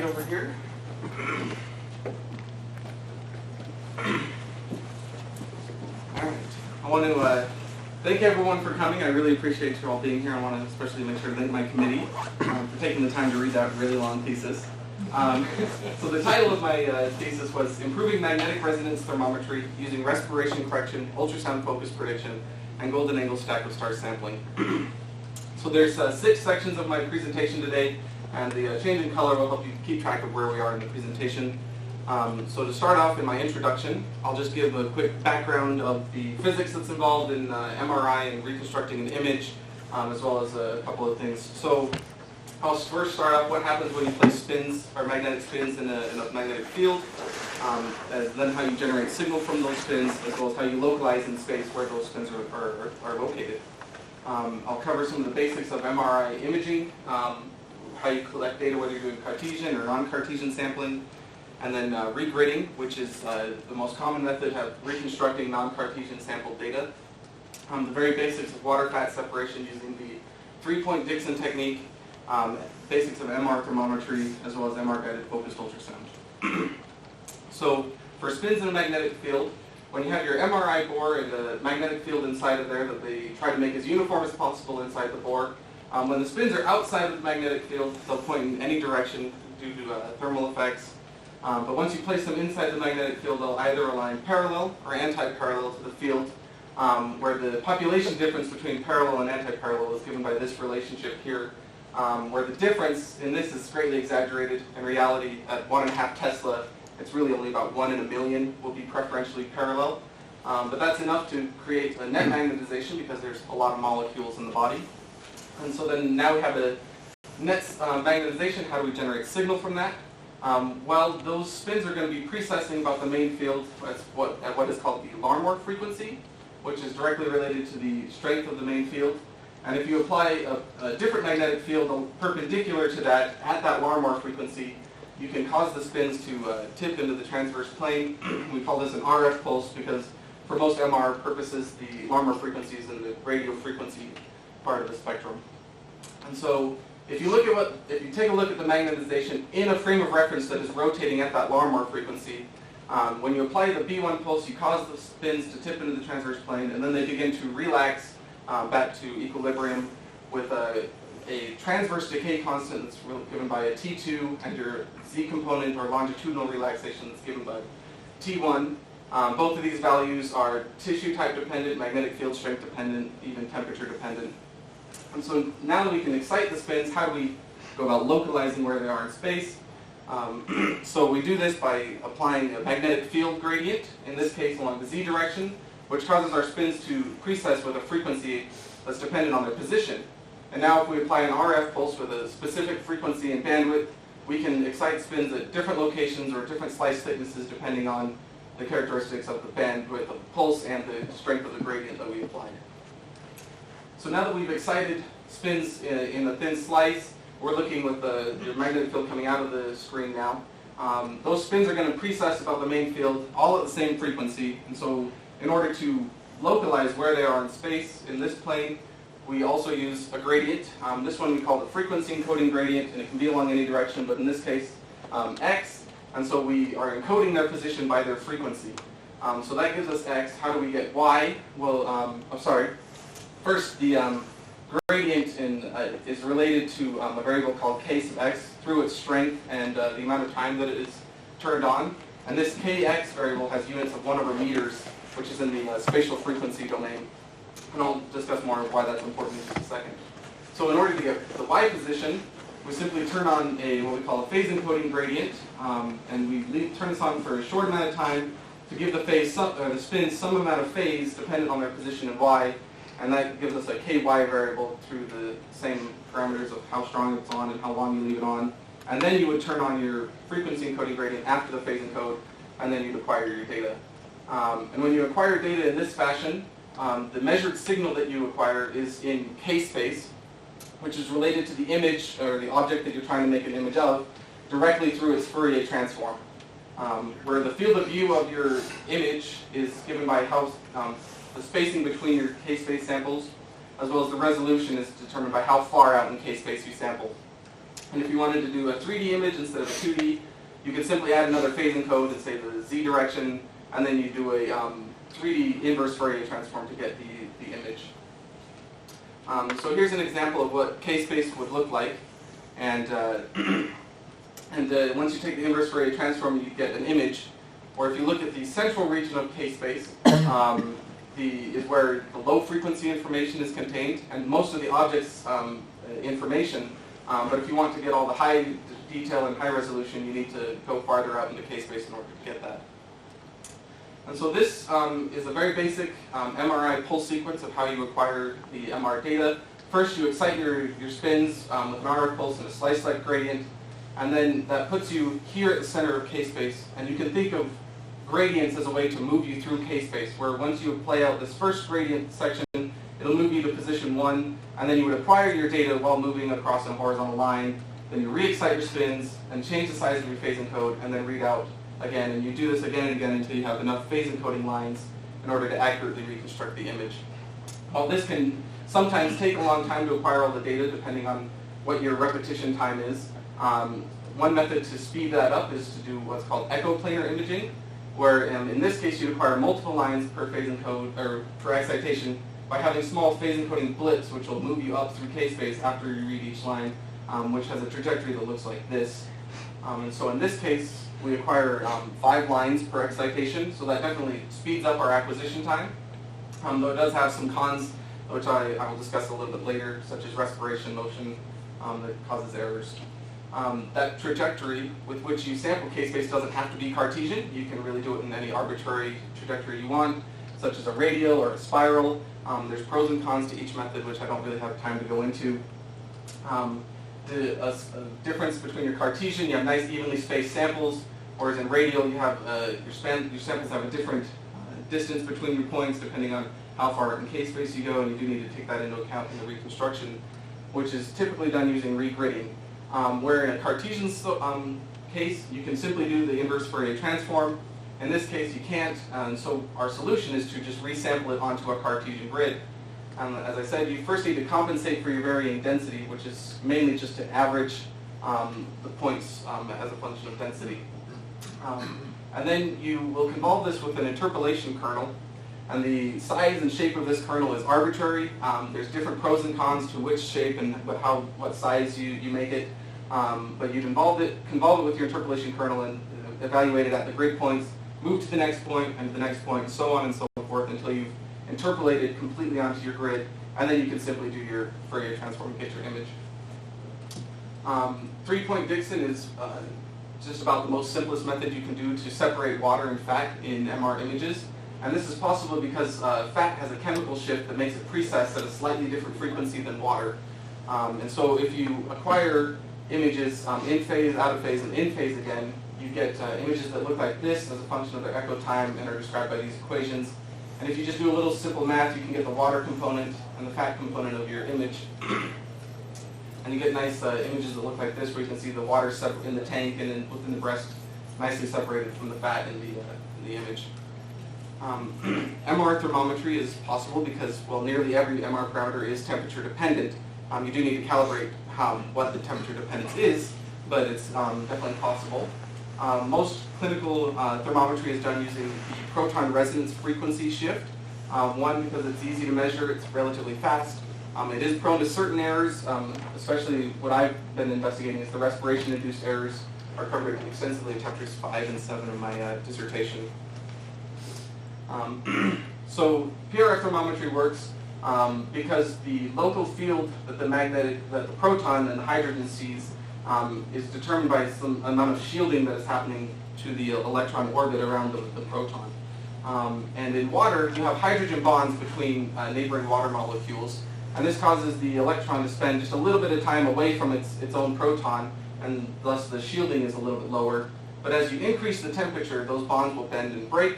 light over here. Alright. I want to thank everyone for coming. I really appreciate you all being here. I want to especially make sure to thank my committee for taking the time to read that really long thesis. So the title of my thesis was Improving Magnetic Resonance Thermometry Using Respiration Correction, Ultrasound Focus Prediction, and Golden Angle Stack with Star Sampling. So there's 6 sections of my presentation today, and the change in color will help you keep track of where we are in the presentation. So to start off in my introduction, I'll just give a quick background of the physics that's involved in MRI and reconstructing an image, as well as a couple of things. So I'll first start off what happens when you place spins, or magnetic spins, in a magnetic field, then how you generate signal from those spins, as well as how you localize in space where those spins are located. I'll cover some of the basics of MRI imaging, how you collect data, whether you're doing Cartesian or non-Cartesian sampling, and then regridding, which is the most common method of reconstructing non-Cartesian sampled data. The very basics of water-fat separation using the 3-point Dixon technique, basics of MR thermometry, as well as MR-guided focused ultrasound. So for spins in a magnetic field, when you have your MRI bore and a magnetic field inside of there that they try to make as uniform as possible inside the bore, when the spins are outside of the magnetic field, they'll point in any direction due to thermal effects. But once you place them inside the magnetic field, they'll either align parallel or anti-parallel to the field, where the population difference between parallel and anti-parallel is given by this relationship here, where the difference in this is greatly exaggerated. In reality, at 1.5 Tesla, it's really only about 1 in a million will be preferentially parallel. But that's enough to create a net magnetization because there's a lot of molecules in the body. And so then now we have a net magnetization. How do we generate signal from that? Well, those spins are going to be precessing about the main field at what is called the Larmor frequency, which is directly related to the strength of the main field. And if you apply a different magnetic field perpendicular to that at that Larmor frequency, you can cause the spins to tip into the transverse plane. We call this an RF pulse because for most MR purposes, the Larmor frequency is in the radio frequency part of the spectrum. And so if you take a look at the magnetization in a frame of reference that is rotating at that Larmor frequency, when you apply the B1 pulse, you cause the spins to tip into the transverse plane, and then they begin to relax back to equilibrium with a transverse decay constant that's given by a T2, and your Z component or longitudinal relaxation that's given by T1. Both of these values are tissue type dependent, magnetic field strength dependent, even temperature dependent. And so now that we can excite the spins, how do we go about localizing where they are in space? So we do this by applying a magnetic field gradient, in this case along the Z direction, which causes our spins to precess with a frequency that's dependent on their position. And now if we apply an RF pulse with a specific frequency and bandwidth, we can excite spins at different locations or different slice thicknesses depending on the characteristics of the bandwidth of the pulse and the strength of the gradient that we applied. So now that we've excited spins in a thin slice, we're looking with the magnetic field coming out of the screen now. Those spins are going to precess about the main field all at the same frequency. And so in order to localize where they are in space in this plane, we also use a gradient. This one we call the frequency encoding gradient, and it can be along any direction, but in this case, x. And so we are encoding their position by their frequency. So that gives us x. How do we get y? Well, first the gradient is related to a variable called k sub x through its strength and the amount of time that it is turned on. And this kx variable has units of 1/meters, which is in the spatial frequency domain. And I'll discuss more of why that's important in just a second. So in order to get the y position, we simply turn on what we call a phase encoding gradient, and we turn this on for a short amount of time to give the spin some amount of phase dependent on their position in y, and that gives us a ky variable through the same parameters of how strong it's on and how long you leave it on. And then you would turn on your frequency encoding gradient after the phase encode, and then you'd acquire your data. And when you acquire data in this fashion, the measured signal that you acquire is in k-space, which is related to the image or the object that you're trying to make an image of directly through its Fourier transform, where the field of view of your image is given by how the spacing between your k-space samples, as well as the resolution is determined by how far out in k-space you sample. And if you wanted to do a 3D image instead of a 2D, you could simply add another phasing code and say the Z direction, and then you do a 3D inverse Fourier transform to get the image. So here's an example of what K-space would look like. And, once you take the inverse Fourier transform, you get an image. Or if you look at the central region of K-space, is where the low frequency information is contained, and most of the object's information. But if you want to get all the high detail and high resolution, you need to go farther out into K-space in order to get that. And so this is a very basic MRI pulse sequence of how you acquire the MR data. First, you excite your spins with an RF pulse and a slice-like gradient, and then that puts you here at the center of K-space. And you can think of gradients as a way to move you through K-space, where once you play out this first gradient section, it'll move you to position 1, and then you would acquire your data while moving across a horizontal line. Then you re-excite your spins and change the size of your phase encode, and then read out again. And you do this again and again until you have enough phase encoding lines in order to accurately reconstruct the image. While this can sometimes take a long time to acquire all the data, depending on what your repetition time is, one method to speed that up is to do what's called echoplanar imaging, where in this case you'd acquire multiple lines per phase encode or per excitation by having small phase encoding blips, which will move you up through K-space after you read each line, which has a trajectory that looks like this. And so in this case, we acquire 5 lines per excitation, so that definitely speeds up our acquisition time. Though it does have some cons, which I will discuss a little bit later, such as respiration motion that causes errors. That trajectory with which you sample K-space doesn't have to be Cartesian. You can really do it in any arbitrary trajectory you want, such as a radial or a spiral. There's pros and cons to each method, which I don't really have time to go into. The difference between your Cartesian, you have nice evenly spaced samples, whereas in radial you have your samples have a different distance between your points depending on how far in K-space you go, and you do need to take that into account in the reconstruction, which is typically done using regridding. Where in a Cartesian case, you can simply do the inverse Fourier transform. In this case, you can't, and so our solution is to just resample it onto a Cartesian grid. As I said, you first need to compensate for your varying density, which is mainly just to average the points as a function of density. And then you will convolve this with an interpolation kernel, and the size and shape of this kernel is arbitrary. There's different pros and cons to which shape and what size you make it, but you convolve it with your interpolation kernel and evaluate it at the grid points, move to the next point and to the next point, so on and so forth until you've interpolated completely onto your grid, and then you can simply do your Fourier transform and get your image. 3-point Dixon is just about the most simplest method you can do to separate water and fat in MR images. And this is possible because fat has a chemical shift that makes it precess at a slightly different frequency than water. And so if you acquire images in phase, out of phase, and in phase again, you get images that look like this as a function of their echo time and are described by these equations. And if you just do a little simple math, you can get the water component and the fat component of your image. And you get nice images that look like this, where you can see the water in the tank and then within the breast, nicely separated from the fat in the image. MR thermometry is possible because, well, nearly every MR parameter is temperature dependent. You do need to calibrate what the temperature dependence is, but it's definitely possible. Most clinical thermometry is done using the proton resonance frequency shift. One, because it's easy to measure, it's relatively fast. It is prone to certain errors, especially what I've been investigating is the respiration-induced errors are covered extensively in chapters 5 and 7 of my dissertation. So PRF thermometry works because the local field that the proton and the hydrogen sees is determined by some amount of shielding that is happening to the electron orbit around the proton. And in water, you have hydrogen bonds between neighboring water molecules, and this causes the electron to spend just a little bit of time away from its own proton, and thus the shielding is a little bit lower. But as you increase the temperature, those bonds will bend and break.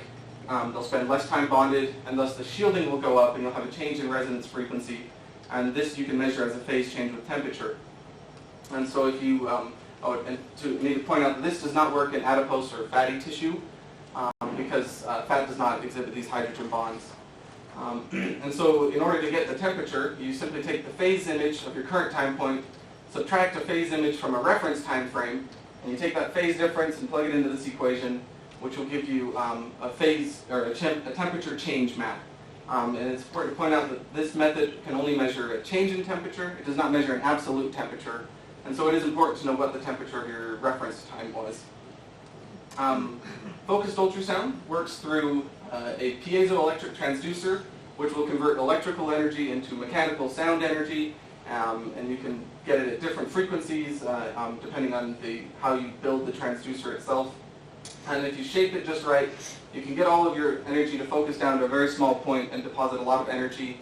They'll spend less time bonded, and thus the shielding will go up, and you'll have a change in resonance frequency. And this you can measure as a phase change with temperature. And so if you, need to point out that this does not work in adipose or fatty tissue, because fat does not exhibit these hydrogen bonds. And so in order to get the temperature, you simply take the phase image of your current time point, subtract a phase image from a reference time frame, and you take that phase difference and plug it into this equation, which will give you a phase or a temperature change map. And it's important to point out that this method can only measure a change in temperature. It does not measure an absolute temperature. And so it is important to know what the temperature of your reference time was. Focused ultrasound works through a piezoelectric transducer, which will convert electrical energy into mechanical sound energy, and you can get it at different frequencies depending on how you build the transducer itself. And if you shape it just right, you can get all of your energy to focus down to a very small point and deposit a lot of energy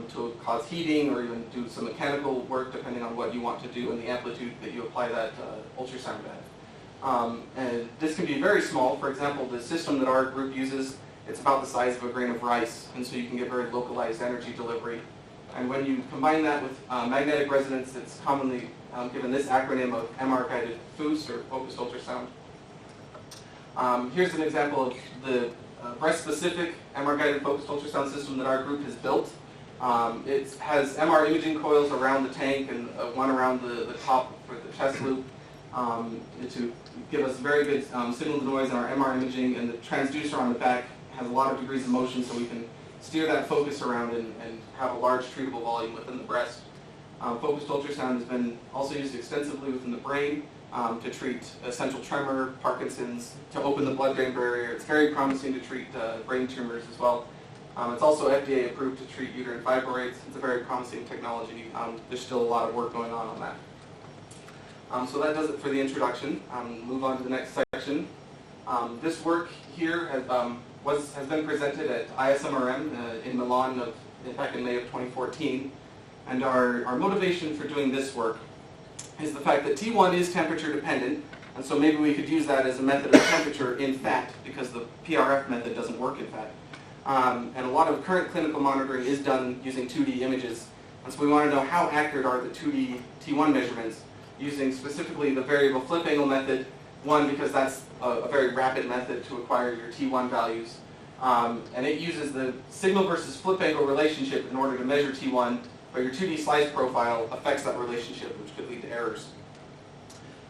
to cause heating or even do some mechanical work depending on what you want to do and the amplitude that you apply that ultrasound at. And this can be very small. For example, the system that our group uses, it's about the size of a grain of rice, and so you can get very localized energy delivery. And when you combine that with magnetic resonance, it's commonly given this acronym of MR-guided FOUS, or focused ultrasound. Here's an example of the breast-specific MR-guided focused ultrasound system that our group has built. It has MR imaging coils around the tank and one around the top for the chest loop to give us very good signal-to-noise in our MR imaging, and the transducer on the back has a lot of degrees of motion so we can steer that focus around and have a large treatable volume within the breast. Focused ultrasound has been also used extensively within the brain to treat essential tremor, Parkinson's, to open the blood-brain barrier. It's very promising to treat brain tumors as well. It's also FDA approved to treat uterine fibroids. It's a very promising technology. There's still a lot of work going on that. So that does it for the introduction. Move on to the next section. This work here has been presented at ISMRM in Milan back in May of 2014. And our motivation for doing this work is the fact that T1 is temperature dependent, and so maybe we could use that as a method of temperature in fat, because the PRF method doesn't work in fat. And a lot of current clinical monitoring is done using 2D images, and so we want to know how accurate are the 2D T1 measurements using specifically the variable flip angle method, one, because that's a very rapid method to acquire your T1 values, and it uses the signal versus flip angle relationship in order to measure T1, but your 2D slice profile affects that relationship, which could lead to errors.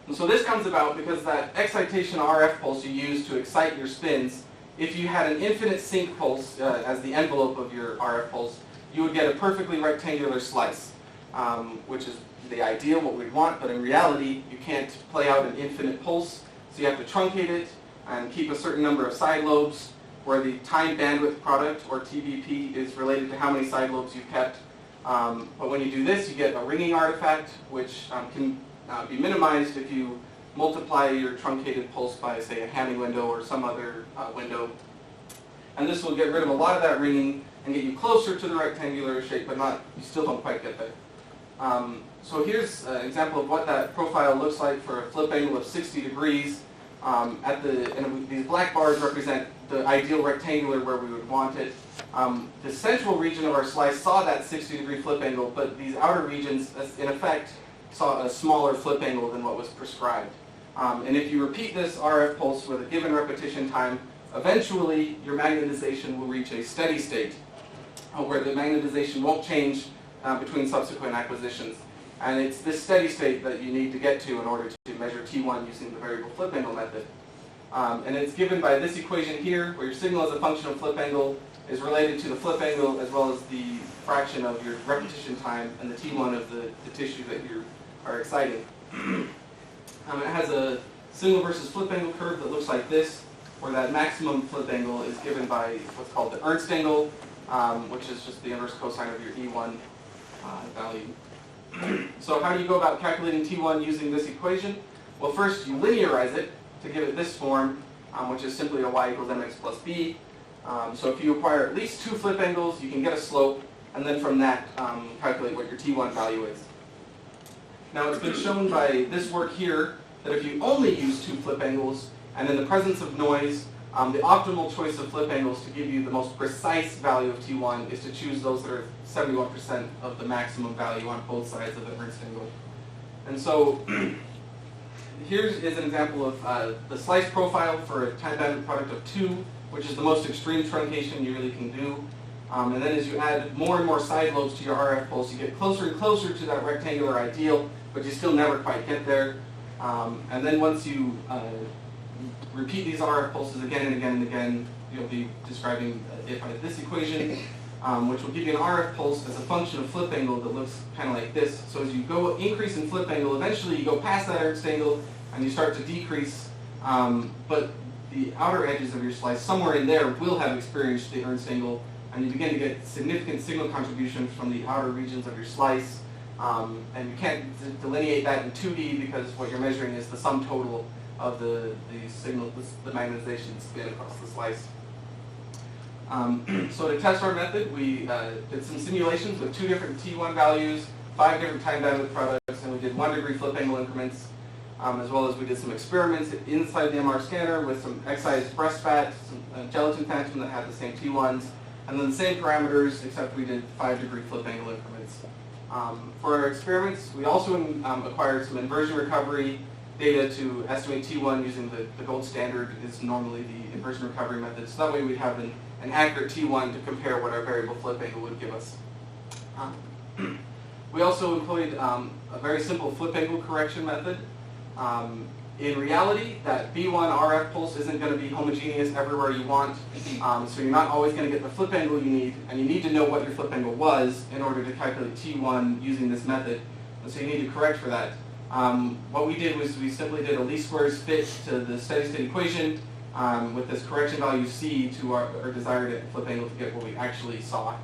And so this comes about because that excitation RF pulse you use to excite your spins, if you had an infinite sync pulse as the envelope of your RF pulse, you would get a perfectly rectangular slice, which is the ideal, what we'd want, but in reality, you can't play out an infinite pulse, so you have to truncate it and keep a certain number of side lobes, where the time bandwidth product, or TBP, is related to how many side lobes you've kept. But when you do this, you get a ringing artifact, which can be minimized if you multiply your truncated pulse by, say, a Hamming window or some other window. And this will get rid of a lot of that ringing and get you closer to the rectangular shape, but you still don't quite get there. So here's an example of what that profile looks like for a flip angle of 60 degrees. And these black bars represent the ideal rectangular where we would want it. The central region of our slice saw that 60-degree flip angle, but these outer regions, in effect, saw a smaller flip angle than what was prescribed. And if you repeat this RF pulse with a given repetition time, eventually your magnetization will reach a steady state, where the magnetization won't change between subsequent acquisitions. And it's this steady state that you need to get to in order to measure T1 using the variable flip angle method. And it's given by this equation here, where your signal as a function of flip angle is related to the flip angle as well as the fraction of your repetition time and the T1 of the tissue that you are exciting. It has a signal versus flip angle curve that looks like this, where that maximum flip angle is given by what's called the Ernst angle, which is just the inverse cosine of your E1 value. So how do you go about calculating T1 using this equation? Well, first you linearize it to give it this form, which is simply a y equals mx plus b. So if you acquire at least 2 flip angles, you can get a slope, and then from that calculate what your T1 value is. Now it's been shown by this work here that if you only use 2 flip angles, and in the presence of noise, the optimal choice of flip angles to give you the most precise value of T1 is to choose those that are 71% of the maximum value on both sides of the Ernst angle. And so here is an example of the slice profile for a time bandwidth product of 2, which is the most extreme truncation you really can do. And then as you add more and more side lobes to your RF pulse, you get closer and closer to that rectangular ideal, but you still never quite get there. And then once you repeat these RF pulses again and again and again, you'll be describing it by this equation, which will give you an RF pulse as a function of flip angle that looks kind of like this. So as you go increase in flip angle, eventually you go past that Ernst angle and you start to decrease, but the outer edges of your slice, somewhere in there, will have experienced the Ernst angle, and you begin to get significant signal contributions from the outer regions of your slice. And you can't delineate that in 2D because what you're measuring is the sum total of the signal, the magnetization spin across the slice. So to test our method, we did some simulations with 2 different T1 values, 5 different time bandwidth products, and we did 1 degree flip angle increments, as well as we did some experiments inside the MR scanner with some excised breast fat, some gelatin phantom that had the same T1s, and then the same parameters, except we did 5 degree flip angle increments. For our experiments, we also acquired some inversion recovery data to estimate T1 using the gold standard is normally the inversion recovery method. So that way we'd have an accurate T1 to compare what our variable flip angle would give us. We also employed a very simple flip angle correction method. In reality, that B1 RF pulse isn't going to be homogeneous everywhere you want, so you're not always going to get the flip angle you need, and you need to know what your flip angle was in order to calculate T1 using this method, and so you need to correct for that. What we did was we simply did a least squares fit to the steady state equation with this correction value C to our desired flip angle to get what we actually saw.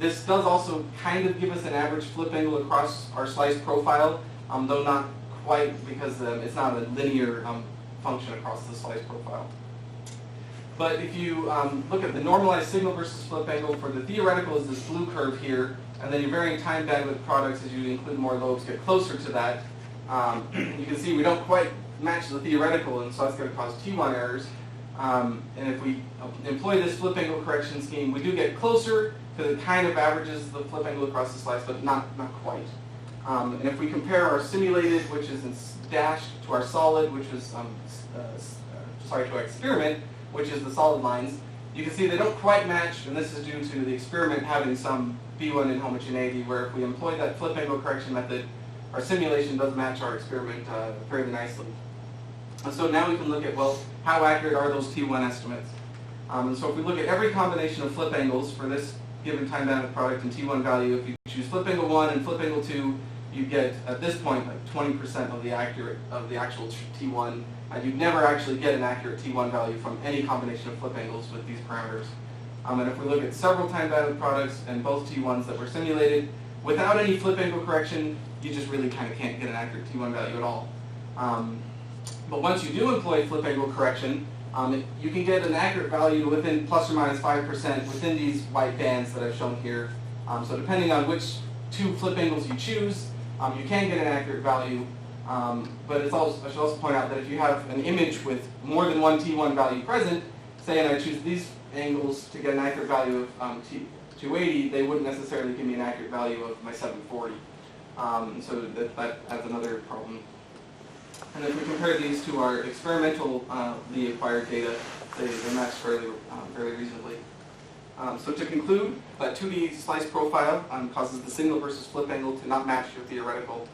This does also kind of give us an average flip angle across our slice profile, though not quite, because it's not a linear function across the slice profile. But if you look at the normalized signal versus flip angle, for the theoretical is this blue curve here, and then your varying time bandwidth products, as you include more lobes, get closer to that. You can see we don't quite match the theoretical, and so that's going to cause T1 errors. And if we employ this flip angle correction scheme, we do get closer because it kind of averages the flip angle across the slice, but not quite. And if we compare our simulated, which is in dashed, to our solid, which is, to our experiment, which is the solid lines, you can see they don't quite match, and this is due to the experiment having some B1 inhomogeneity, where if we employ that flip angle correction method, our simulation does match our experiment fairly nicely. And so now we can look at, well, how accurate are those T1 estimates? And so if we look at every combination of flip angles for this given time bandwidth product and T1 value, if you choose flip angle 1 and flip angle 2, you get, at this point, like 20% of the actual T1, and you'd never actually get an accurate T1 value from any combination of flip angles with these parameters. And if we look at several time bandwidth products and both T1s that were simulated, without any flip angle correction, you just really kind of can't get an accurate T1 value at all. But once you do employ flip angle correction, you can get an accurate value within plus or minus 5% within these white bands that I've shown here. So depending on which 2 flip angles you choose, you can get an accurate value. But I should also point out that if you have an image with more than one T1 value present, say and I choose these angles to get an accurate value of 280, they wouldn't necessarily give me an accurate value of my 740. So that adds another problem. And if we compare these to our experimentally acquired data, they match fairly reasonably. So to conclude, that 2D slice profile causes the signal versus flip angle to not match your theoretical.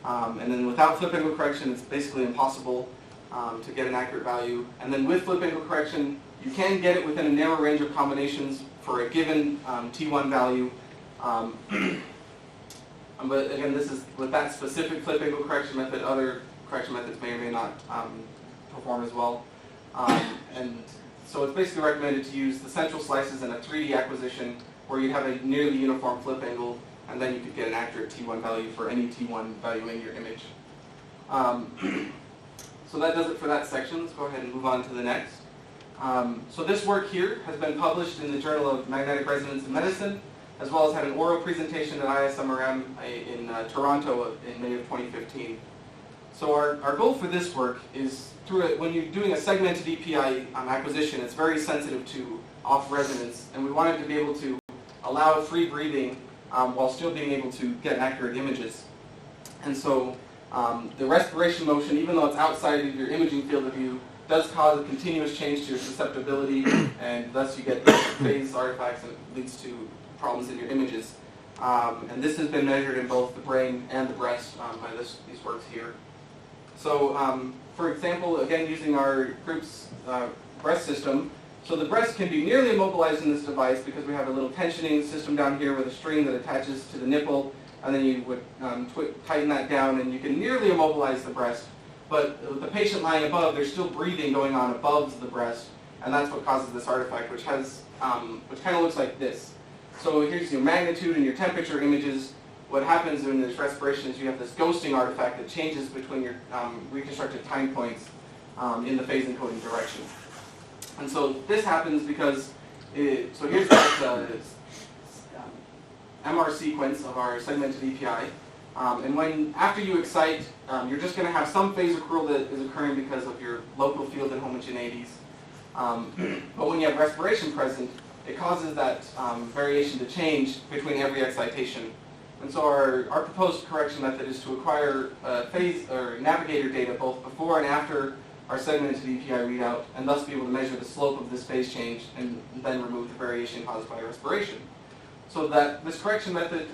And then without flip angle correction, it's basically impossible to get an accurate value. And then with flip angle correction, you can get it within a narrow range of combinations for a given T1 value. But again, this is with that specific flip angle correction method. Other correction methods may or may not perform as well. And so it's basically recommended to use the central slices in a 3D acquisition where you have a nearly uniform flip angle, and then you could get an accurate T1 value for any T1 value in your image. So that does it for that section. Let's go ahead and move on to the next. So this work here has been published in the Journal of Magnetic Resonance in Medicine, as well as had an oral presentation at ISMRM in Toronto in May of 2015. So our goal for this work is, when you're doing a segmented EPI acquisition, it's very sensitive to off resonance, and we wanted to be able to allow free breathing while still being able to get accurate images. And so the respiration motion, even though it's outside of your imaging field of view, does cause a continuous change to your susceptibility, and thus you get phase artifacts, and it leads to problems in your images. And this has been measured in both the brain and the breast by these works here. So, for example, again using our group's breast system, so the breast can be nearly immobilized in this device because we have a little tensioning system down here with a string that attaches to the nipple, and then you would tighten that down and you can nearly immobilize the breast. But with the patient lying above, there's still breathing going on above the breast, and that's what causes this artifact, which kind of looks like this. So here's your magnitude and your temperature images. What happens in this respiration is you have this ghosting artifact that changes between your reconstructed time points in the phase encoding direction. And so this happens because, so here's the MR sequence of our segmented EPI. And after you excite, you're just going to have some phase accrual that is occurring because of your local field and homogeneities. But when you have respiration present, it causes that variation to change between every excitation. And so our proposed correction method is to acquire phase or navigator data both before and after our segmented EPI readout, and thus be able to measure the slope of this phase change and then remove the variation caused by respiration. So that this correction method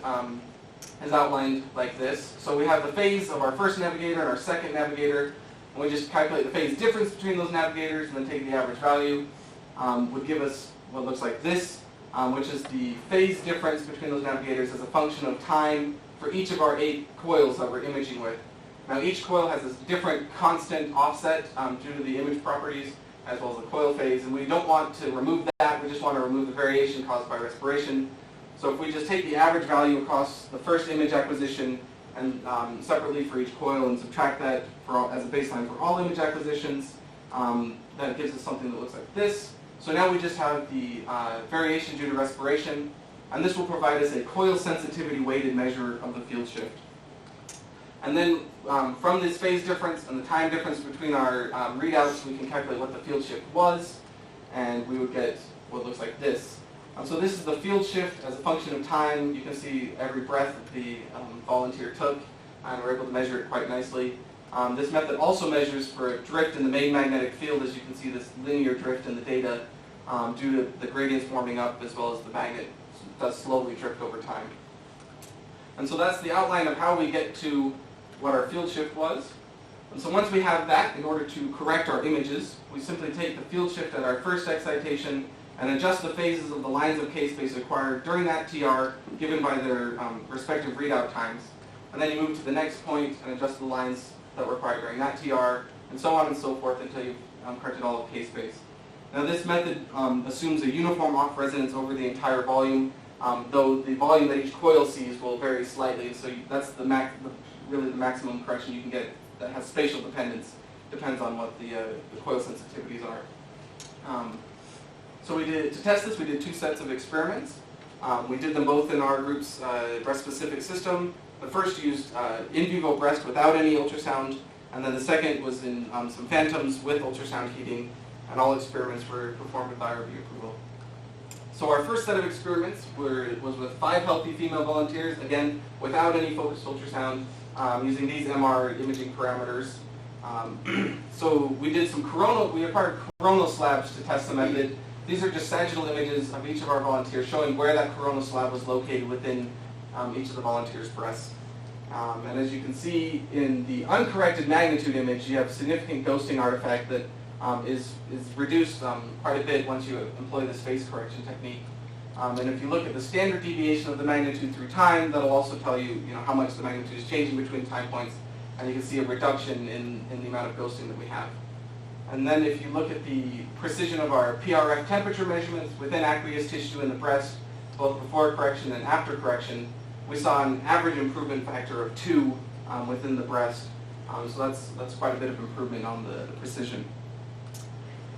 is outlined like this. So we have the phase of our first navigator and our second navigator, and we just calculate the phase difference between those navigators and then take the average value, would give us what looks like this, which is the phase difference between those navigators as a function of time for each of our 8 coils that we're imaging with. Now each coil has this different constant offset due to the image properties as well as the coil phase, and we don't want to remove that, we just want to remove the variation caused by respiration. So if we just take the average value across the first image acquisition and separately for each coil and subtract that as a baseline for all image acquisitions, that gives us something that looks like this. So now we just have the variation due to respiration, and this will provide us a coil sensitivity weighted measure of the field shift. And then from this phase difference and the time difference between our readouts, we can calculate what the field shift was, and we would get what looks like this. So this is the field shift as a function of time. You can see every breath that the volunteer took, and we're able to measure it quite nicely. This method also measures for a drift in the main magnetic field, as you can see this linear drift in the data due to the gradients warming up as well as the magnet does slowly drift over time. And so that's the outline of how we get to what our field shift was. And so once we have that, in order to correct our images, we simply take the field shift at our first excitation and adjust the phases of the lines of K-space acquired during that TR given by their respective readout times. And then you move to the next point and adjust the lines that were acquired during that TR, and so on and so forth until you've corrected all of K-space. Now this method assumes a uniform off resonance over the entire volume, though the volume that each coil sees will vary slightly, so that's really the maximum correction you can get that has spatial dependence. Depends on what the coil sensitivities are. So to test this, we did 2 sets of experiments. We did them both in our group's breast-specific system. The first used in vivo breast without any ultrasound, and then the second was in some phantoms with ultrasound heating, and all experiments were performed with IRB approval. So our first set of experiments was with 5 healthy female volunteers, again, without any focused ultrasound, using these MR imaging parameters. So we did we acquired coronal slabs to test the method. These are just sagittal images of each of our volunteers showing where that coronal slab was located within each of the volunteers' breasts. And as you can see in the uncorrected magnitude image, you have a significant ghosting artifact that is reduced quite a bit once you employ this phase correction technique. And if you look at the standard deviation of the magnitude through time, that'll also tell you, how much the magnitude is changing between time points, and you can see a reduction in the amount of ghosting that we have. And then if you look at the precision of our PRF temperature measurements within aqueous tissue in the breast, both before correction and after correction, we saw an average improvement factor of 2 within the breast. So that's quite a bit of improvement on the precision.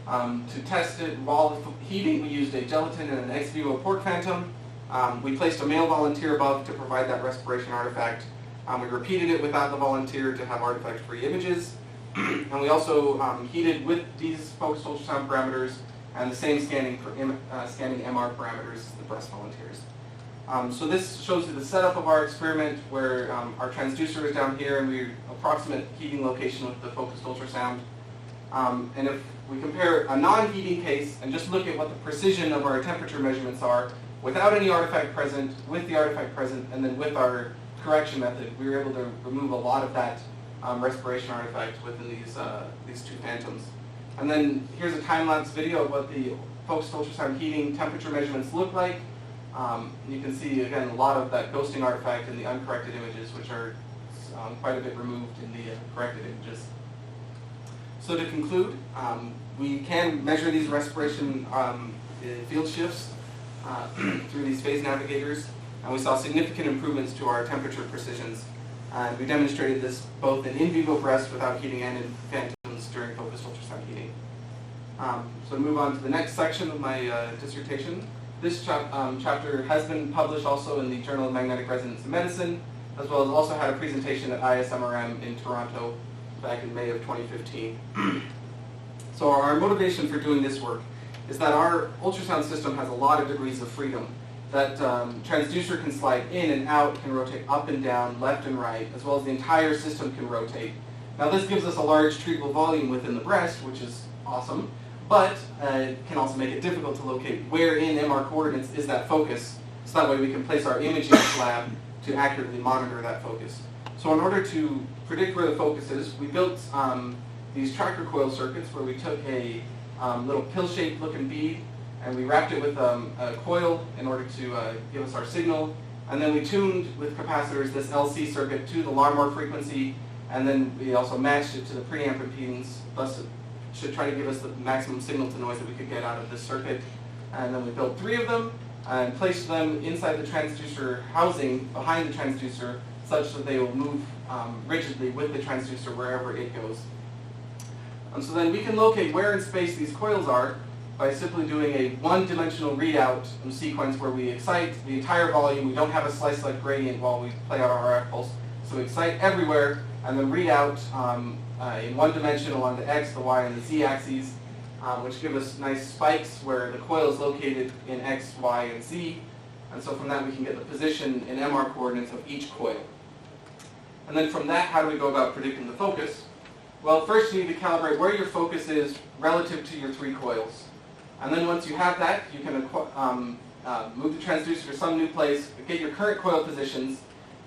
To test it while heating, we used a gelatin and an ex vivo port phantom. We placed a male volunteer above to provide that respiration artifact. We repeated it without the volunteer to have artifact-free images. And we also heated with these focused ultrasound parameters and the same scanning MR parameters as the breast volunteers. So this shows you the setup of our experiment where our transducer is down here and we approximate heating location with the focused ultrasound. And if we compare a non-heating case and just look at what the precision of our temperature measurements are without any artifact present, with the artifact present, and then with our correction method, we were able to remove a lot of that respiration artifact within these two phantoms. And then here's a time-lapse video of what the focused ultrasound heating temperature measurements look like. You can see, again, a lot of that ghosting artifact in the uncorrected images, which are quite a bit removed in the corrected images. So to conclude, we can measure these respiration field shifts through these phase navigators, and we saw significant improvements to our temperature precisions. And we demonstrated this both in vivo breast without heating and in phantoms during focused ultrasound heating. So to move on to the next section of my dissertation. This chapter has been published also in the Journal of Magnetic Resonance in Medicine, as well as also had a presentation at ISMRM in Toronto back in May of 2015. So our motivation for doing this work is that our ultrasound system has a lot of degrees of freedom. That transducer can slide in and out, can rotate up and down, left and right, as well as the entire system can rotate. Now this gives us a large treatable volume within the breast, which is awesome, but it can also make it difficult to locate where in MR coordinates is that focus, so that way we can place our imaging lab to accurately monitor that focus. So in order to predict where the focus is, we built these tracker coil circuits where we took a little pill-shaped looking bead and we wrapped it with a coil in order to give us our signal. And then we tuned with capacitors this LC circuit to the Larmor frequency, and then we also matched it to the preamp impedance, thus it should try to give us the maximum signal to noise that we could get out of this circuit. And then we built 3 of them and placed them inside the transducer housing behind the transducer such that they will move rigidly with the transducer wherever it goes. And so then we can locate where in space these coils are by simply doing a one-dimensional readout sequence where we excite the entire volume. We don't have a slice-select gradient while we play out our RF pulse. So we excite everywhere and then read out in one dimension along the X, the Y, and the Z axes, which give us nice spikes where the coil is located in X, Y, and Z. And so from that we can get the position in MR coordinates of each coil. And then from that, how do we go about predicting the focus? Well, first you need to calibrate where your focus is relative to your 3 coils. And then once you have that, you can move the transducer to some new place, get your current coil positions,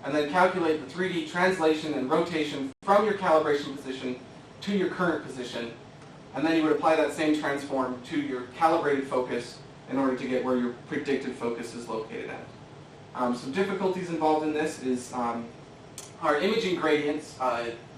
and then calculate the 3D translation and rotation from your calibration position to your current position. And then you would apply that same transform to your calibrated focus in order to get where your predicted focus is located at. Some difficulties involved in this is our imaging gradients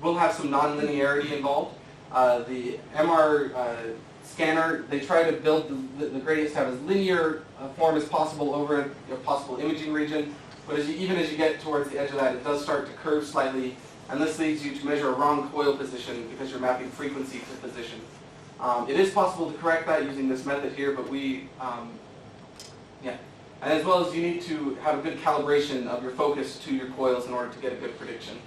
will have some nonlinearity involved. The MR scanner, they try to build the gradients to have as linear a form as possible over a possible imaging region, but even as you get towards the edge of that, it does start to curve slightly, and this leads you to measure a wrong coil position because you're mapping frequency to position. It is possible to correct that using this method here, but and as well as you need to have a good calibration of your focus to your coils in order to get a good prediction.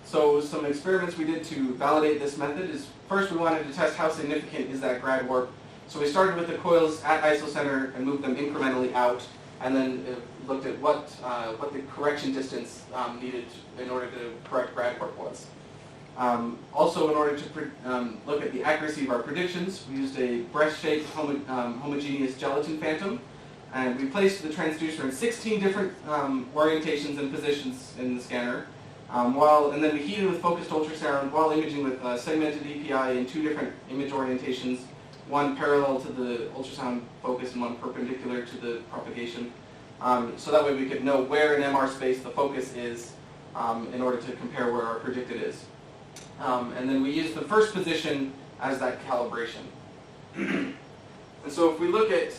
So some experiments we did to validate this method is, first we wanted to test how significant is that grad warp. So we started with the coils at isocenter and moved them incrementally out, and then looked at what the correction distance needed in order to correct grad warp was. Also, in order to look at the accuracy of our predictions, we used a breast-shaped homogeneous gelatin phantom, and we placed the transducer in 16 different orientations and positions in the scanner. And then we heated with focused ultrasound while imaging with segmented EPI in 2 different image orientations, one parallel to the ultrasound focus and one perpendicular to the propagation. So that way we could know where in MR space the focus is in order to compare where our predicted is. And then we used the first position as that calibration. And so if we look at,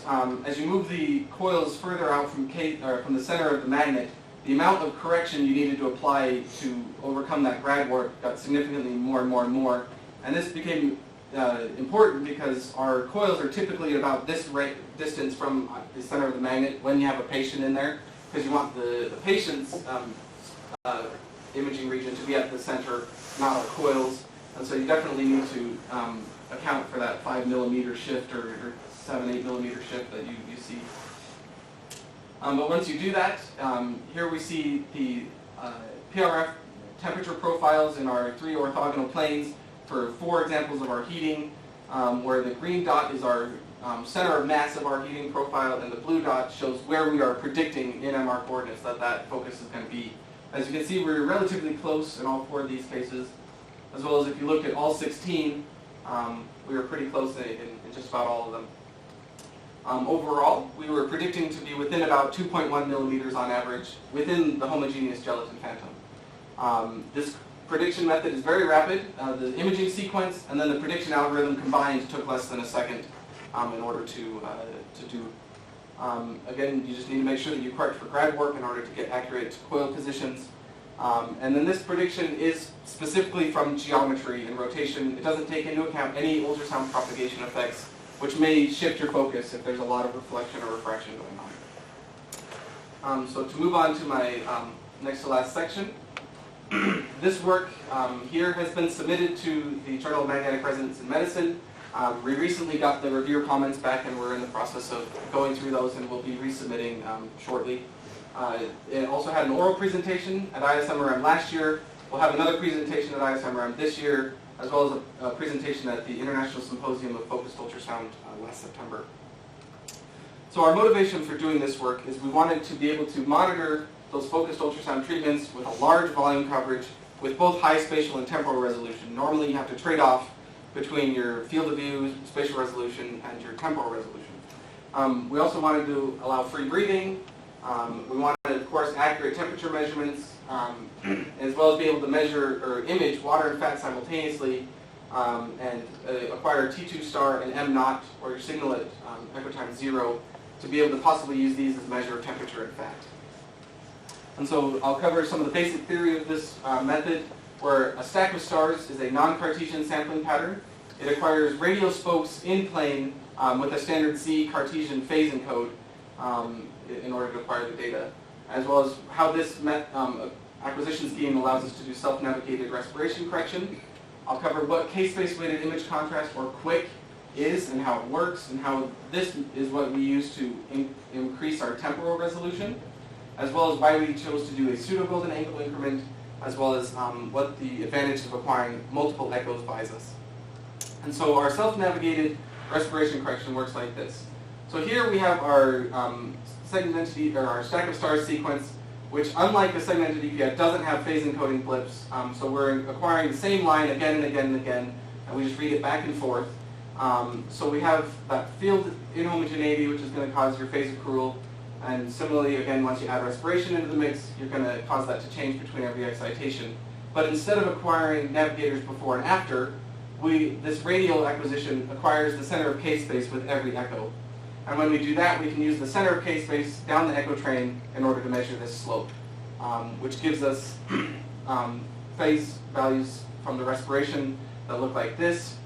as you move the coils further out from the center of the magnet, the amount of correction you needed to apply to overcome that grad warp got significantly more and more and more. And this became important because our coils are typically about this distance from the center of the magnet when you have a patient in there, because you want the patient's imaging region to be at the center, not our coils. And so you definitely need to account for that 5 millimeter shift or 7, 8 millimeter shift that you see. But once you do that, here we see the PRF temperature profiles in our 3 orthogonal planes for 4 examples of our heating. where the green dot is our center of mass of our heating profile, and the blue dot shows where we are predicting in MR coordinates that focus is going to be. As you can see, we're relatively close in all 4 of these cases, as well as if you look at all 16, we were pretty close in just about all of them. Overall, we were predicting to be within about 2.1 millimeters on average within the homogeneous gelatin phantom. This prediction method is very rapid. The imaging sequence and then the prediction algorithm combined took less than a second in order to do. Again, you just need to make sure that you correct for grad work in order to get accurate coil positions. And then this prediction is specifically from geometry and rotation. It doesn't take into account any ultrasound propagation effects, which may shift your focus if there's a lot of reflection or refraction going on. So to move on to my next to last section, this work here has been submitted to the Journal of Magnetic Resonance in Medicine. We recently got the reviewer comments back, and we're in the process of going through those, and we'll be resubmitting shortly. It also had an oral presentation at ISMRM last year. We'll have another presentation at ISMRM this year, as well as a presentation at the International Symposium of Focused Ultrasound last September. So our motivation for doing this work is we wanted to be able to monitor those focused ultrasound treatments with a large volume coverage with both high spatial and temporal resolution. Normally you have to trade off between your field of view, spatial resolution, and your temporal resolution. We also wanted to allow free breathing. We wanted, of course, accurate temperature measurements, as well as be able to measure or image water and fat simultaneously, and acquire T2 star and M naught, or your signal at echo time 0, to be able to possibly use these as a measure of temperature and fat. And so I'll cover some of the basic theory of this method, where a stack of stars is a non-Cartesian sampling pattern. It acquires radial spokes in plane with a standard C Cartesian phase encode in order to acquire the data, as well as how this acquisition scheme allows us to do self-navigated respiration correction. I'll cover what case-space weighted image contrast, or QUIC, is and how it works, and how this is what we use to increase our temporal resolution, as well as why we chose to do a pseudo-golden angle increment, as well as what the advantage of acquiring multiple echoes buys us. And so our self-navigated respiration correction works like this. So here we have our segmented, or our stack of stars sequence, which, unlike the segmented EPF, doesn't have phase encoding blips. So we're acquiring the same line again and again and again, and we just read it back and forth. So we have that field inhomogeneity, which is going to cause your phase accrual. And similarly, again, once you add respiration into the mix, you're going to cause that to change between every excitation. But instead of acquiring navigators before and after, this radial acquisition acquires the center of K-space with every echo. And when we do that, we can use the center of K-space down the echo train in order to measure this slope, which gives us phase values from the respiration that look like this.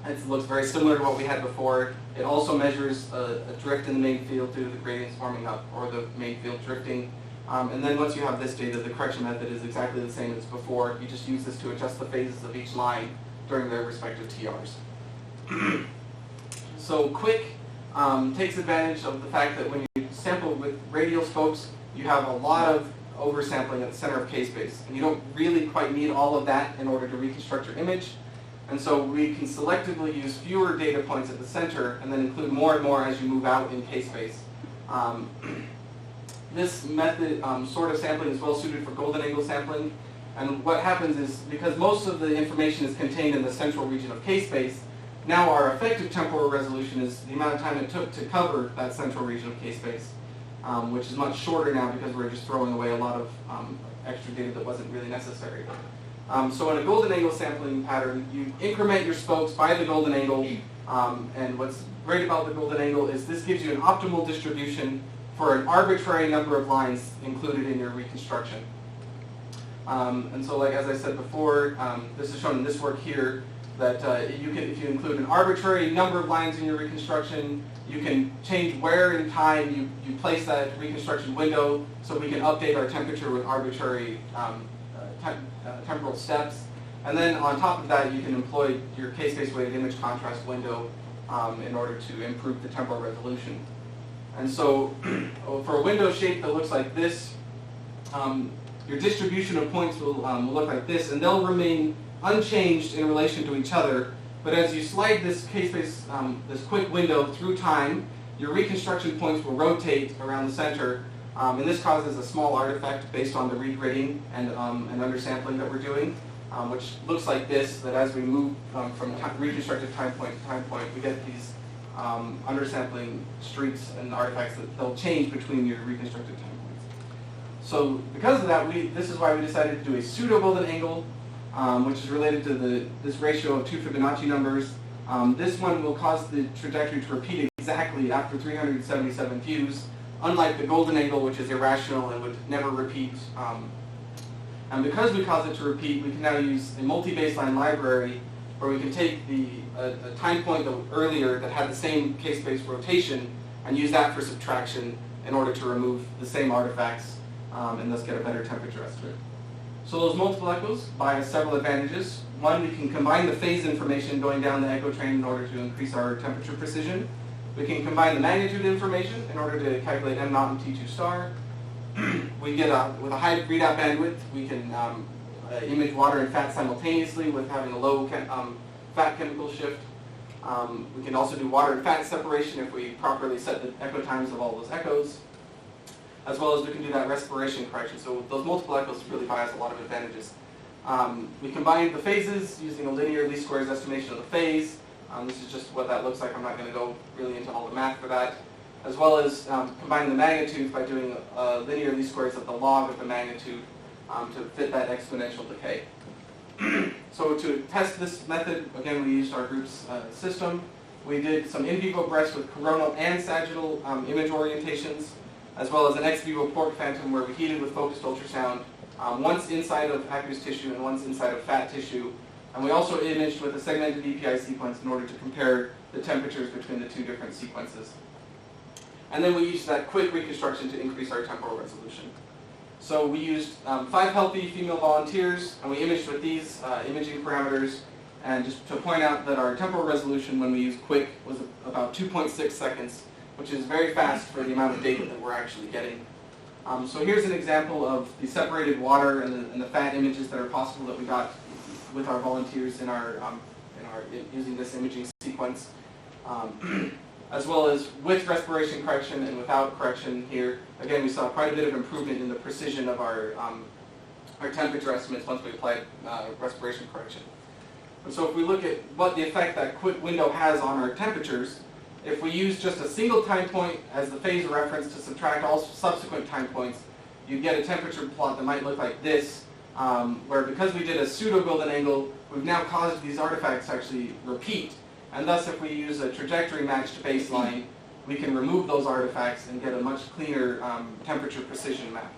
It looks very similar to what we had before. It also measures a drift in the main field due to the gradients forming up, or the main field drifting. And then once you have this data, the correction method is exactly the same as before. You just use this to adjust the phases of each line during their respective TRs. So QUIC takes advantage of the fact that when you sample with radial spokes, you have a lot of oversampling at the center of K-space. And you don't really quite need all of that in order to reconstruct your image. And so we can selectively use fewer data points at the center and then include more and more as you move out in K-space. This method, sort of sampling, is well suited for golden angle sampling. And what happens is, because most of the information is contained in the central region of K-space, now our effective temporal resolution is the amount of time it took to cover that central region of K-space, which is much shorter now because we're just throwing away a lot of extra data that wasn't really necessary. So in a golden angle sampling pattern, you increment your spokes by the golden angle, and what's great about the golden angle is this gives you an optimal distribution for an arbitrary number of lines included in your reconstruction. And so, like as I said before, this is shown in this work here, that if you include an arbitrary number of lines in your reconstruction, you can change where in time you place that reconstruction window, so we can update our temperature with arbitrary temporal steps. And then on top of that, you can employ your K-space weighted image contrast window in order to improve the temporal resolution. And so for a window shape that looks like this, your distribution of points will look like this, and they'll remain unchanged in relation to each other But as you slide this K-space, this quick window through time, your reconstruction points will rotate around the center, and this causes a small artifact based on the regridding and undersampling that we're doing, which looks like this, that as we move from reconstructed time point to time point, we get these undersampling streaks and artifacts that they'll change between your reconstructed time points. So because of that, this is why we decided to do a pseudo-golden angle, which is related to this ratio of two Fibonacci numbers. This one will cause the trajectory to repeat exactly after 377 views, unlike the golden angle, which is irrational and would never repeat. And because we cause it to repeat, we can now use a multi-baseline library where we can take a time point earlier that had the same K-space rotation and use that for subtraction in order to remove the same artifacts and thus get a better temperature estimate. So those multiple echoes buy us several advantages. One, we can combine the phase information going down the echo train in order to increase our temperature precision. We can combine the magnitude information in order to calculate M naught and T2 star. We get with a high readout bandwidth, we can image water and fat simultaneously with having a low fat chemical shift. We can also do water and fat separation if we properly set the echo times of all those echoes, as well as we can do that respiration correction. So those multiple echoes really buy us a lot of advantages. We combine the phases using a linear least squares estimation of the phase. This is just what that looks like. I'm not going to go really into all the math for that. As well as combining the magnitudes by doing linear least squares of the log of the magnitude to fit that exponential decay. So to test this method, again, we used our group's system. We did some in vivo breaths with coronal and sagittal image orientations, as well as an ex vivo pork phantom where we heated with focused ultrasound, once inside of aqueous tissue and once inside of fat tissue. And we also imaged with a segmented EPI sequence in order to compare the temperatures between the two different sequences. And then we used that quick reconstruction to increase our temporal resolution. So we used 5 healthy female volunteers, and we imaged with these imaging parameters. And just to point out that our temporal resolution when we used quick was about 2.6 seconds, which is very fast for the amount of data that we're actually getting. So here's an example of the separated water and the fat images that are possible that we got with our volunteers in our using this imaging sequence, as well as with respiration correction and without correction here. Again, we saw quite a bit of improvement in the precision of our temperature estimates once we applied respiration correction. And so if we look at what the effect that quick window has on our temperatures, if we use just a single time point as the phase reference to subtract all subsequent time points, you get a temperature plot that might look like this, where because we did a pseudo-golden angle, we've now caused these artifacts to actually repeat. And thus, if we use a trajectory-matched baseline, we can remove those artifacts and get a much cleaner temperature precision map.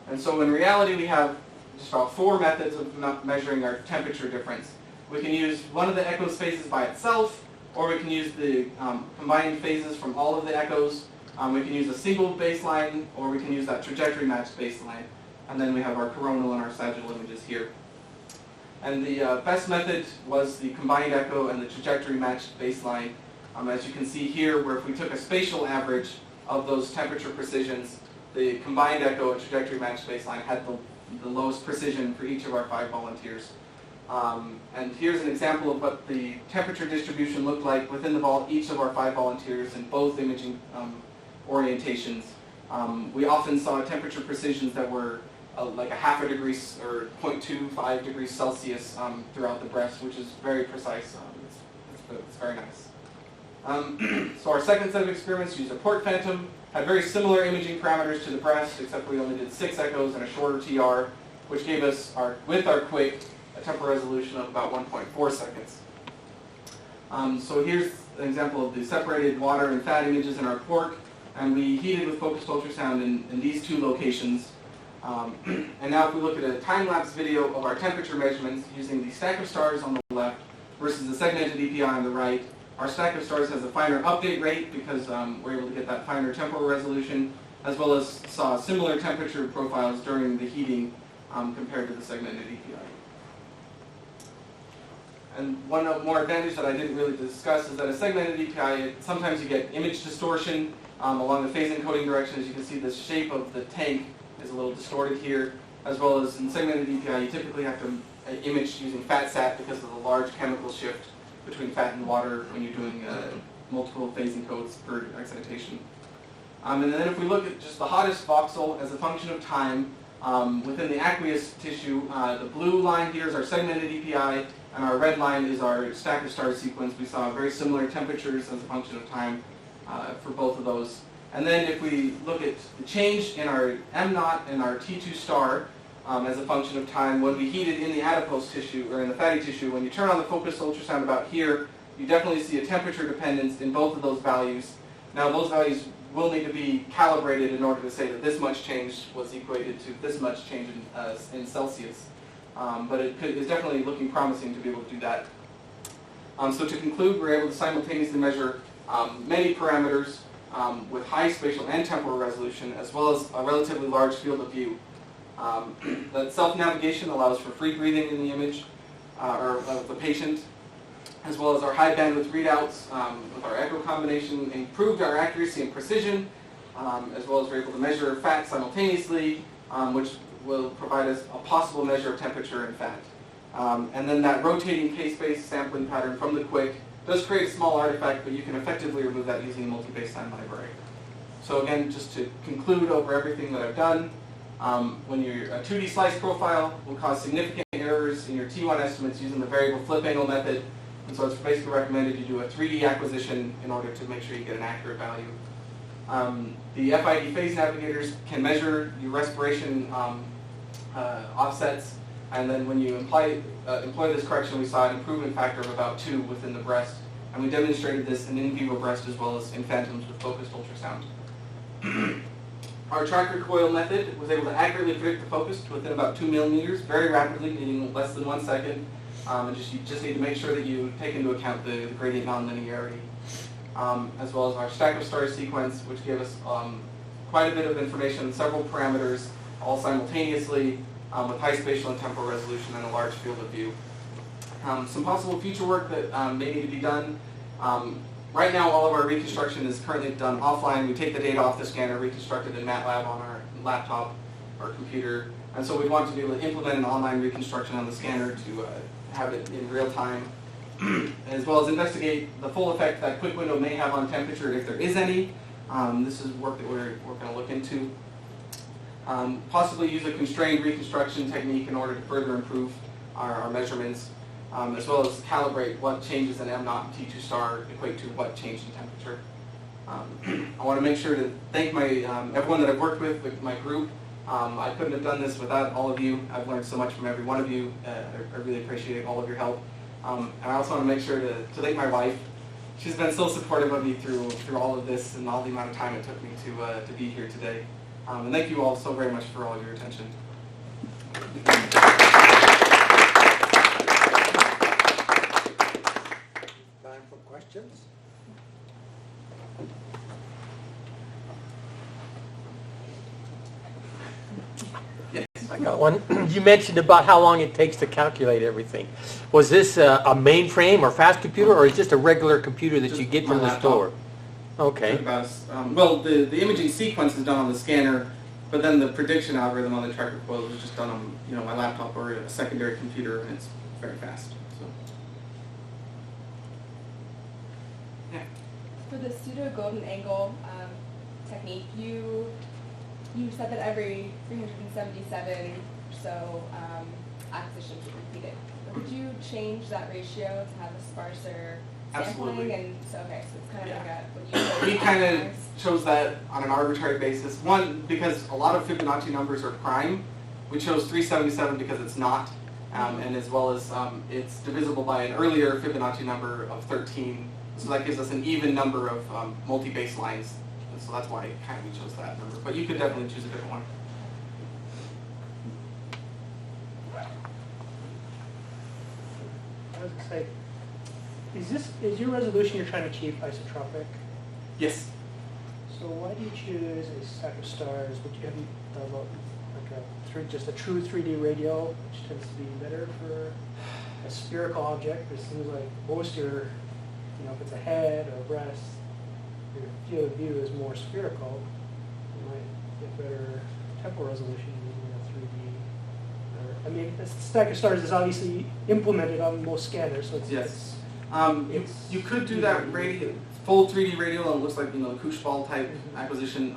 And so in reality, we have just about 4 methods of measuring our temperature difference. We can use one of the echo phases by itself, or we can use the combined phases from all of the echoes. We can use a single baseline, or we can use that trajectory-matched baseline. And then we have our coronal and our sagittal images here. And the best method was the combined echo and the trajectory-matched baseline. As you can see here, where if we took a spatial average of those temperature precisions, the combined echo and trajectory-matched baseline had the lowest precision for each of our 5 volunteers. And here's an example of what the temperature distribution looked like within each of our 5 volunteers in both imaging orientations. We often saw temperature precisions that were like a half a degree or 0.25 degrees Celsius throughout the breaths, which is very precise. It's very nice. So our second set of experiments used a port phantom, had very similar imaging parameters to the breast, except we only did 6 echoes and a shorter TR, which gave us, with our quick, a temporal resolution of about 1.4 seconds. So here's an example of the separated water and fat images in our port, and we heated with focused ultrasound in these 2 locations. And now if we look at a time-lapse video of our temperature measurements using the stack of stars on the left versus the segmented EPI on the right, our stack of stars has a finer update rate because we're able to get that finer temporal resolution, as well as saw similar temperature profiles during the heating compared to the segmented EPI. And one more advantage that I didn't really discuss is that a segmented EPI, sometimes you get image distortion along the phase encoding direction. As you can see, the shape of the tank is a little distorted here, as well as in segmented EPI, you typically have to image using fat sat because of the large chemical shift between fat and water when you're doing multiple phasing codes per excitation. And then if we look at just the hottest voxel as a function of time, within the aqueous tissue, the blue line here is our segmented EPI, and our red line is our stack of stars sequence. We saw very similar temperatures as a function of time for both of those. And then if we look at the change in our M0 and our T2 star as a function of time, when we heat it in the adipose tissue, or in the fatty tissue, when you turn on the focused ultrasound about here, you definitely see a temperature dependence in both of those values. Now those values will need to be calibrated in order to say that this much change was equated to this much change in Celsius. But it's definitely looking promising to be able to do that. So to conclude, we're able to simultaneously measure many parameters with high spatial and temporal resolution, as well as a relatively large field of view. That self-navigation allows for free breathing in the image or of the patient, as well as our high bandwidth readouts with our echo combination improved our accuracy and precision, as well as we're able to measure fat simultaneously, which will provide us a possible measure of temperature and fat. And then that rotating K-space sampling pattern from the quick does create a small artifact, but you can effectively remove that using a multi-baseline library. So again, just to conclude over everything that I've done, when a 2D slice profile will cause significant errors in your T1 estimates using the variable flip angle method. And so it's basically recommended you do a 3D acquisition in order to make sure you get an accurate value. The FID phase navigators can measure your respiration offsets, and then when you employ this correction, we saw an improvement factor of about 2 within the breast. And we demonstrated this in vivo breast as well as in phantoms with focused ultrasound. Our tracker coil method was able to accurately predict the focus within about 2 millimeters, very rapidly, meaning less than 1 second. And you just need to make sure that you take into account the gradient nonlinearity, as well as our stack of stars sequence, which gave us quite a bit of information on several parameters, all simultaneously, with high spatial and temporal resolution and a large field of view. Some possible future work that may need to be done. Right now, all of our reconstruction is currently done offline. We take the data off the scanner, reconstruct it in MATLAB on our laptop or computer, and so we want to be able to implement an online reconstruction on the scanner to have it in real time, as well as investigate the full effect that quick window may have on temperature, if there is any. This is work that we're going to look into. Possibly use a constrained reconstruction technique in order to further improve our measurements, as well as calibrate what changes in M0 and T2 star equate to what change in temperature. I want to make sure to thank my everyone that I've worked with my group. I couldn't have done this without all of you. I've learned so much from every one of you. I really appreciate all of your help. And I also want to make sure to thank my wife. She's been so supportive of me through all of this and all the amount of time it took me to be here today. And thank you all so very much for all of your attention. Time for questions. I got one. You mentioned about how long it takes to calculate everything. Was this a mainframe or fast computer, or is it just a regular computer that Just you get my from the laptop. store? Okay. Well, the imaging sequence is done on the scanner, but then the prediction algorithm on the tracker coil is just done on my laptop or a secondary computer, and it's very fast. So. Yeah. For the pseudo golden angle technique, you said that every 377 or so acquisitions would repeat it. Would you change that ratio to have a sparser sampling? Absolutely. And so okay, so it's kind of Yeah. like what you We kind of chose that on an arbitrary basis. One, because a lot of Fibonacci numbers are prime. We chose 377 because it's not, and as well as it's divisible by an earlier Fibonacci number of 13. So that gives us an even number of multi-base lines. And so that's why kind of we chose that number. But you could definitely choose a different one. I was going to say, is your resolution you're trying to achieve isotropic? Yes. So why do you choose a stack of stars? Would you have thought about like just a true 3D radial, which tends to be better for a spherical object? It seems like most of your, if it's a head or a breast, your field of view is more spherical. You might get better temporal resolution using a 3D. I mean, a stack of stars is obviously implemented on most scanners, so it's Yes. You could do that full 3D radial, and it looks like the Kushbal type acquisition.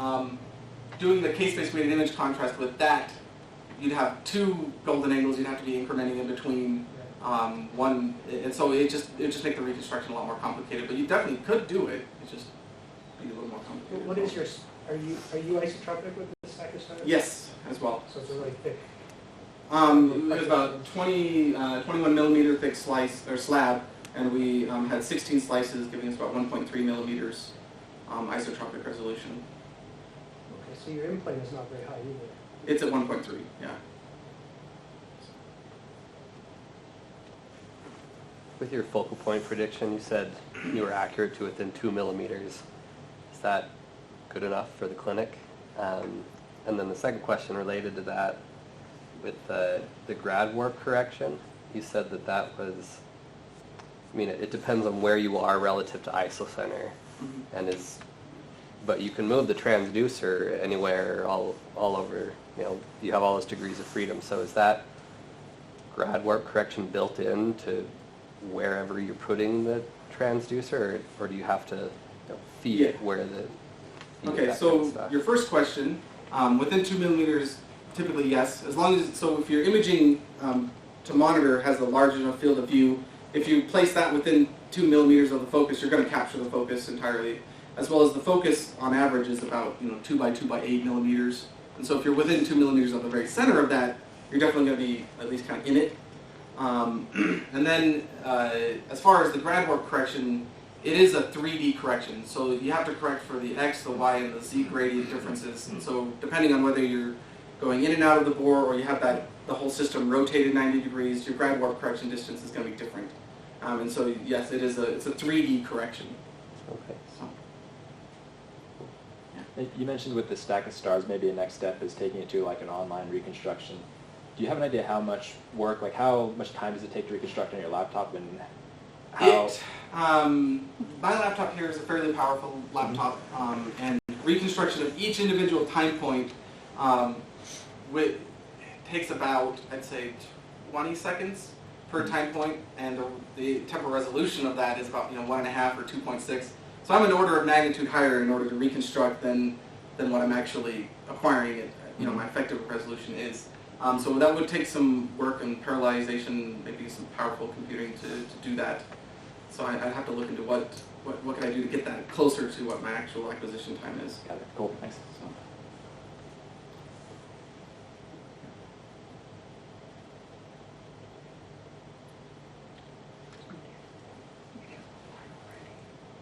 Doing the case-based weighted image contrast with that, you'd have two golden angles. You'd have to be incrementing in between one, and so it just make the reconstruction a lot more complicated. But you definitely could do it. It's just be a little more complicated. What is your? Are you isotropic with the stack of stars? Yes, as well. So it's a really thick. It was about 21 millimeter thick slice or slab, and we had 16 slices, giving us about 1.3 millimeters isotropic resolution. Okay, so your in plane is not very high either. It's at 1.3, yeah. With your focal point prediction, you said you were accurate to within 2 millimeters. Is that good enough for the clinic? And then the second question related to that, with the grad warp correction, you said that was, I mean, it depends on where you are relative to isocenter, and but you can move the transducer anywhere, all over, you have all those degrees of freedom. So is that grad warp correction built into wherever you're putting the transducer, or do you have to feed it where the... Okay, so your first question, within 2 millimeters, typically yes. As long as, so if your imaging to monitor has a large enough field of view, if you place that within 2 millimeters of the focus, you're going to capture the focus entirely. As well as the focus on average is about 2 by 2 by 8 millimeters. And so if you're within 2 millimeters of the very center of that, you're definitely going to be at least kind of in it. And then as far as the grad warp correction, it is a 3D correction. So you have to correct for the X, the Y, and the Z gradient differences. And so depending on whether you're going in and out of the bore or you have the whole system rotated 90 degrees, your grad warp correction distance is going to be different. And so yes, it's a 3D correction. Okay. So. You mentioned with the stack of stars, maybe a next step is taking it to like an online reconstruction. Do you have an idea how much work, like how much time does it take to reconstruct on your laptop, and how? My laptop here is a fairly powerful laptop, and reconstruction of each individual time point takes about, I'd say, 20 seconds per time point, and the temporal resolution of that is about 1.5 or 2.6. So I'm an order of magnitude higher in order to reconstruct than what I'm actually acquiring it. My effective resolution is. So that would take some work and parallelization, maybe some powerful computing to do that. So I'd have to look into what can I do to get that closer to what my actual acquisition time is. Got it. Cool. Thanks. So.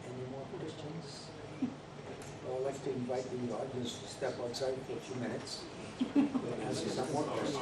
Any more questions? Well, I'd like to invite the audience to step outside for a few minutes. We'll ask you some more questions.